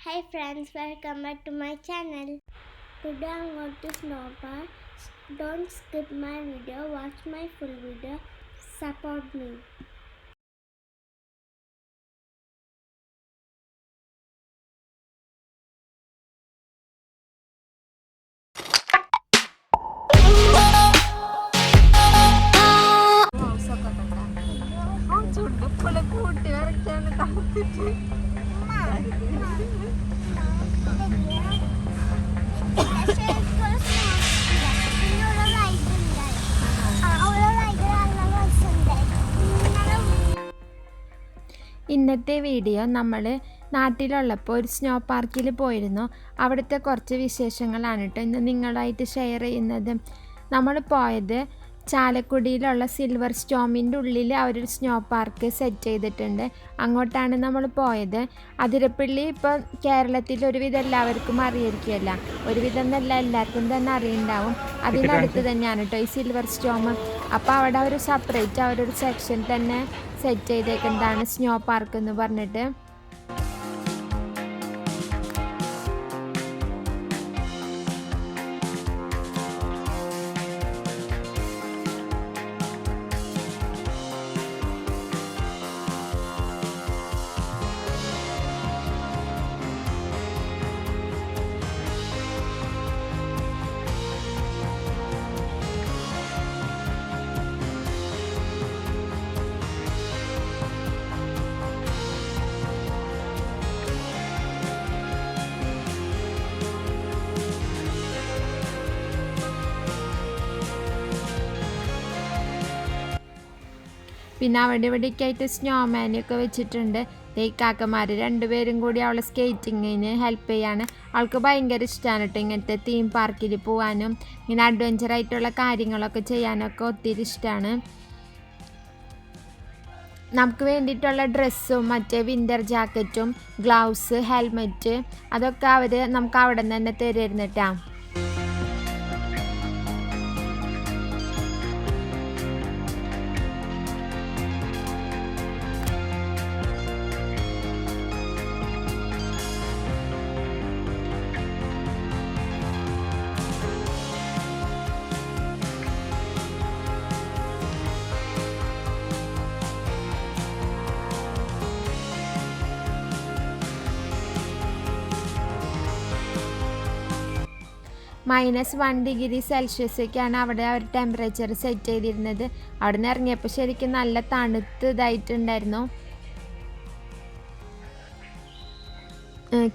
Hi friends, welcome back to my channel. Today I'm going to snowball. Don't skip my video, watch my full video, support me. ഇന്നത്തെ video നമ്മൾ നാട്ടിലുള്ളപ്പോൾ ഒരു snow പാർക്കിൽ പോയിരുന്നു. അവിടുത്തെ കുറച്ച് വിശേഷങ്ങളാണ് കേട്ടോ ഇന്ന് നിങ്ങളായിട്ട് ഷെയർ ചെയ്യുന്നത്. നമ്മൾ പോയത് ചാലക്കുടിയിലുള്ള സിൽവർ സ്റ്റോമിൻ്റെ ഉള്ളിൽ അവരൊരു സ്നോ പാർക്ക് സെറ്റ് ചെയ്തിട്ടുണ്ട്. അങ്ങോട്ടാണ് നമ്മൾ പോയത്. അതിരപ്പള്ളി ഇപ്പോൾ കേരളത്തിൽ ഒരുവിധം എല്ലാവർക്കും അറിയായിരിക്കുമല്ല, ഒരുവിധം എന്നല്ല എല്ലാവർക്കും തന്നെ അറിയുണ്ടാവും. അതിനടുത്ത് തന്നെയാണ് കേട്ടോ ഈ സിൽവർ സ്റ്റോം. അപ്പോൾ അവിടെ ഒരു സെപ്പറേറ്റ് അവരൊരു സെക്ഷൻ തന്നെ സെറ്റ് ചെയ്തേക്കുന്നതാണ് സ്നോ പാർക്ക് എന്ന് പറഞ്ഞിട്ട്. പിന്നെ അവിടെ ഇവിടേക്കായിട്ട് സ്നോമാനൊക്കെ വെച്ചിട്ടുണ്ട്. ഈ കാക്കമാർ രണ്ടുപേരും കൂടി അവളെ സ്കേറ്റിങ്ങിന് ഹെൽപ്പ് ചെയ്യാണ്. അവൾക്ക് ഭയങ്കര ഇഷ്ടമാണ് കേട്ടോ ഇങ്ങനത്തെ തീം പാർക്കിൽ പോകാനും ഇങ്ങനെ അഡ്വഞ്ചറായിട്ടുള്ള കാര്യങ്ങളൊക്കെ ചെയ്യാനൊക്കെ ഒത്തിരി ഇഷ്ടമാണ്. നമുക്ക് വേണ്ടിയിട്ടുള്ള ഡ്രസ്സും മറ്റേ വിൻ്റർ ജാക്കറ്റും ഗ്ലൗസ് ഹെൽമെറ്റ് അതൊക്കെ അവർ നമുക്ക് അവിടെ നിന്ന് തന്നെ തരുമായിരുന്നു കേട്ടോ. -1 ഡിഗ്രി സെൽഷ്യസൊക്കെയാണ് അവിടെ അവർ ടെമ്പറേച്ചർ സെറ്റ് ചെയ്തിരുന്നത്. അവിടെ നിന്ന് ഇറങ്ങിയപ്പോൾ ശരിക്കും നല്ല തണുത്ത് ഇതായിട്ടുണ്ടായിരുന്നു.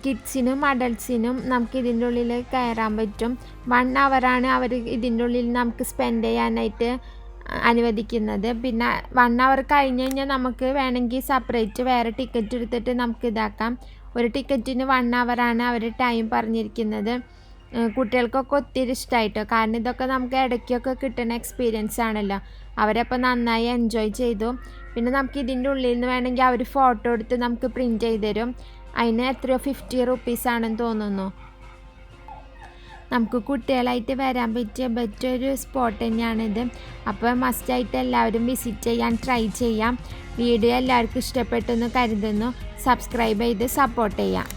കിഡ്സിനും അഡൾട്ട്സിനും നമുക്ക് ഇതിൻ്റെ ഉള്ളിൽ കയറാൻ പറ്റും. 1 ഹവറാണ് അവർ ഇതിൻ്റെ ഉള്ളിൽ നമുക്ക് സ്പെൻഡ് ചെയ്യാനായിട്ട് അനുവദിക്കുന്നത്. പിന്നെ 1 ഹവർ കഴിഞ്ഞ് കഴിഞ്ഞാൽ നമുക്ക് വേണമെങ്കിൽ സെപ്പറേറ്റ് വേറെ ടിക്കറ്റ് എടുത്തിട്ട് നമുക്ക് ഇതാക്കാം. ഒരു ടിക്കറ്റിന് 1 ഹവറാണ് അവർ ടൈം പറഞ്ഞിരിക്കുന്നത്. കുട്ടികൾക്കൊക്കെ ഒത്തിരി ഇഷ്ടമായിട്ടോ, കാരണം ഇതൊക്കെ നമുക്ക് ഇടയ്ക്കൊക്കെ കിട്ടുന്ന എക്സ്പീരിയൻസ് ആണല്ലോ. അവരപ്പോൾ നന്നായി എൻജോയ് ചെയ്തു. പിന്നെ നമുക്ക് ഇതിൻ്റെ ഉള്ളിൽ നിന്ന് വേണമെങ്കിൽ അവർ ഫോട്ടോ എടുത്ത് നമുക്ക് പ്രിൻറ്റ് ചെയ്ത് തരും. അതിന് എത്രയോ 50 റുപ്പീസാണെന്ന് തോന്നുന്നു. നമുക്ക് കുട്ടികളായിട്ട് വരാൻ പറ്റിയ ബെറ്റൊരു സ്പോട്ട് തന്നെയാണിത്. അപ്പോൾ മസ്റ്റായിട്ട് എല്ലാവരും വിസിറ്റ് ചെയ്യാൻ ട്രൈ ചെയ്യാം. വീഡിയോ എല്ലാവർക്കും ഇഷ്ടപ്പെട്ടെന്ന് കരുതുന്നു. സബ്സ്ക്രൈബ് ചെയ്ത് സപ്പോർട്ട് ചെയ്യാം.